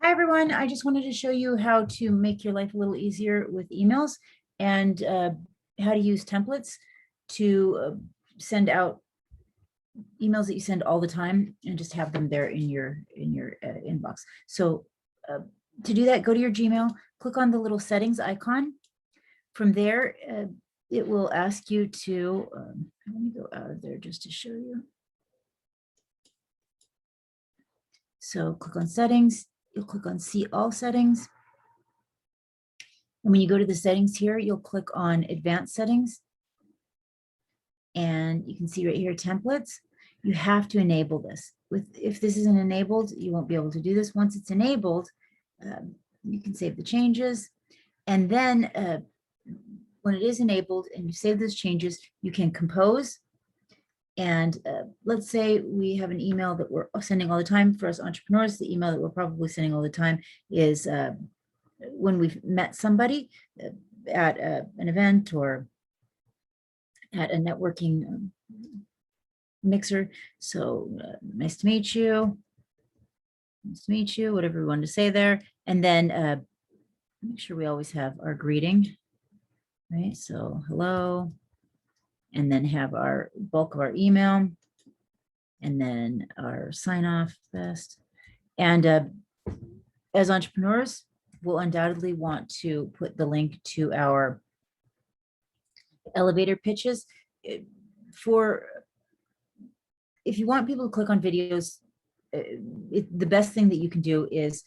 Hi, everyone. I just wanted to show you how to make your life a little easier with emails and how to use templates to send out emails that you send all the time and just have them there in your inbox. So to do that, go to your Gmail, click on the little settings icon. From there, it will ask you to, let me go out of there just to show you. So click on settings, you'll click on see all settings. And when you go to the settings here, you'll click on advanced settings. And you can see right here, templates. You have to enable this. If this isn't enabled, you won't be able to do this. Once it's enabled, you can save the changes. And then when it is enabled and you save those changes, you can compose. And let's say we have an email that we're sending all the time. For us entrepreneurs, the email that we're probably sending all the time is when we've met somebody at an event or at a networking mixer. So nice to meet you. Nice to meet you, whatever we wanted to say there. And then make sure we always have our greeting, right? So hello, and then have our bulk of our email, and then our sign off best. And as entrepreneurs, we'll undoubtedly want to put the link to our elevator pitches. If you want people to click on videos, the best thing that you can do is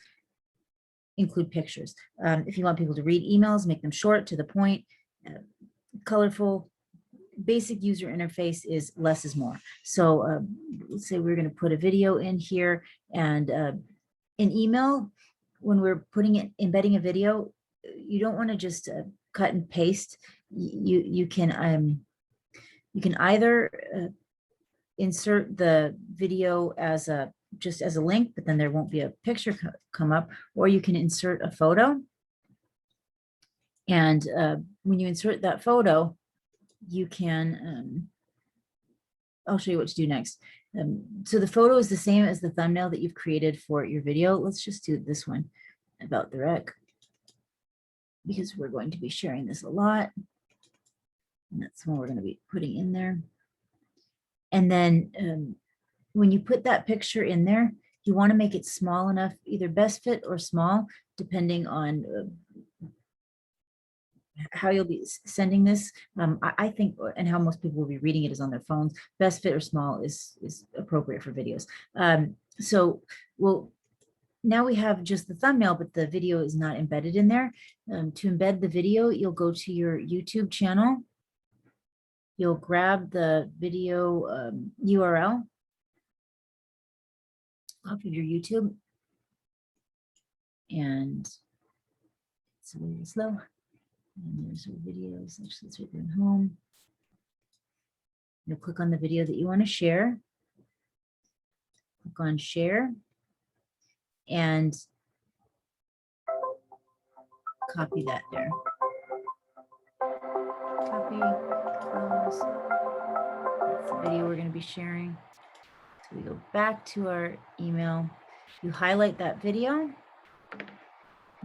include pictures. If you want people to read emails, make them short, to the point, colorful. Basic user interface is less is more. So let's say we're going to put a video in here, and in email, when we're embedding a video, you don't want to just cut and paste. You can either insert the video as just as a link, but then there won't be a picture come up, or you can insert a photo. And when you insert that photo, you can, I'll show you what to do next. So the photo is the same as the thumbnail that you've created for your video. Let's just do this one about the rec, because we're going to be sharing this a lot. And that's what we're going to be putting in there. And then when you put that picture in there, you want to make it small enough, either best fit or small, depending on how you'll be sending this. I think, and how most people will be reading it is on their phones. Best fit or small is appropriate for videos. So now we have just the thumbnail, but the video is not embedded in there. To embed the video, you'll go to your YouTube channel. You'll grab the video URL off of your YouTube, and it's a little slow. And there's our videos. Actually, it's right there at home. You'll click on the video that you want to share. Click on share and copy that there. Copy, close. That's the video we're going to be sharing. So we go back to our email. You highlight that video.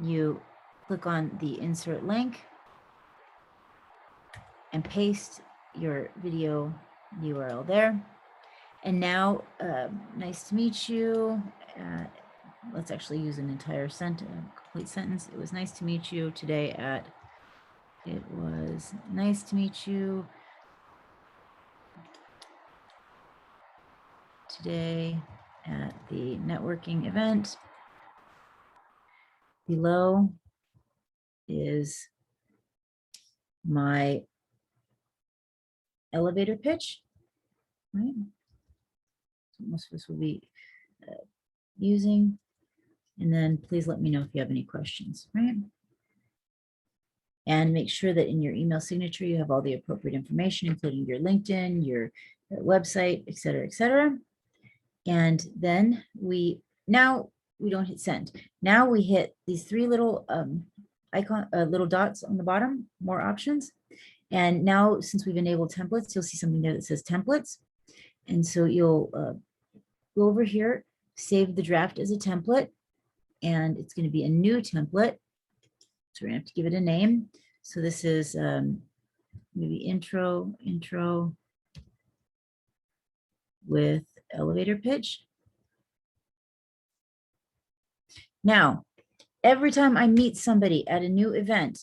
You click on the insert link and paste your video URL there. And now, nice to meet you. Let's actually use an entire complete sentence. It was nice to meet you today at, it was nice to meet you today at the networking event. Below is my elevator pitch, right? So most of us will be using. And then please let me know if you have any questions, right? And make sure that in your email signature, you have all the appropriate information, including your LinkedIn, your website, et cetera, et cetera. And then now we don't hit send. Now we hit these three little little dots on the bottom, more options. And now, since we've enabled templates, you'll see something there that says templates. And so you'll go over here, save the draft as a template. and it's going to be a new template. So we're going to have to give it a name. So this is maybe intro with elevator pitch. Now, every time I meet somebody at a new event,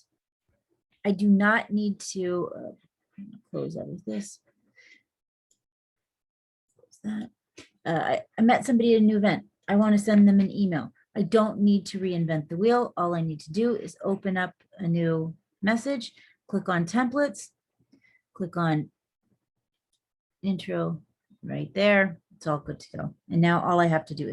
I do not need to close out of this. Close that. I met somebody at a new event. I want to send them an email. I don't need to reinvent the wheel. All I need to do is open up a new message, click on templates, click on intro right there. It's all good to go. And now all I have to do is